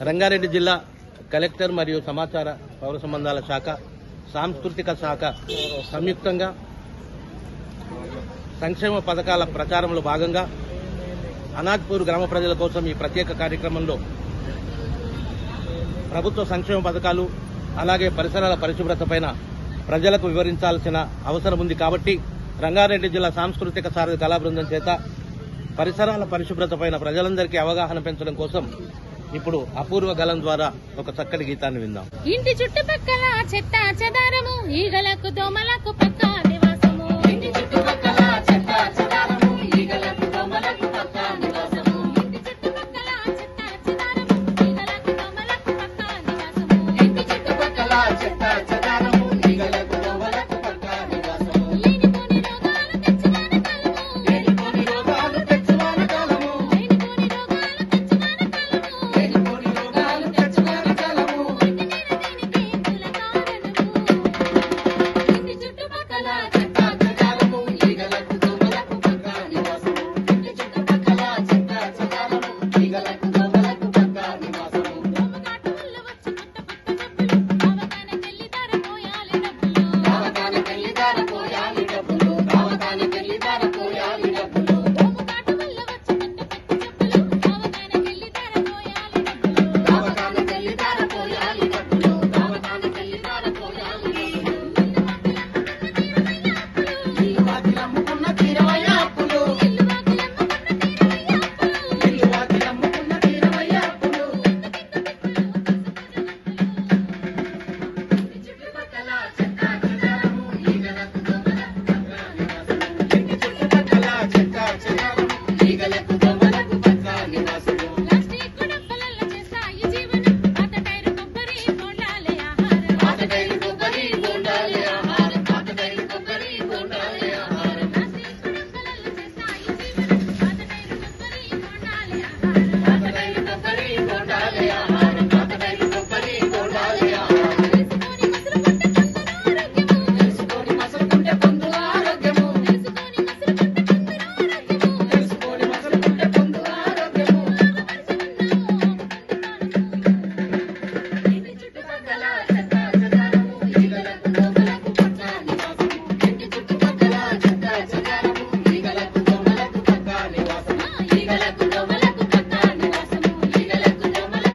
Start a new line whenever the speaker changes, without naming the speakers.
రంగారెడ్డి జిల్లా కలెక్టర్ మరియు సమాచార పౌర సంబంధాల శాఖ, సాంస్కృతిక శాఖ సంయుక్తంగా సంక్షేమ పథకాల ప్రచారంలో భాగంగా అనాజ్పూర్ గ్రామ ప్రజల కోసం ఈ ప్రత్యేక కార్యక్రమంలో ప్రభుత్వ సంక్షేమ పథకాలు అలాగే పరిసరాల పరిశుభ్రతపైన ప్రజలకు వివరించాల్సిన అవసరం ఉంది కాబట్టి రంగారెడ్డి జిల్లా సాంస్కృతిక సారథి కళా బృందం చేత పరిసరాల పరిశుభ్రతపైన ప్రజలందరికీ అవగాహన పెంచడం కోసం ఇప్పుడు అపూర్వ గలం ద్వారా ఒక చక్కటి గీతాన్ని విందాం.
ఇంటి చుట్టుపక్కల చెత్త చెదారము, ఈగలకు దోమలకు పక్క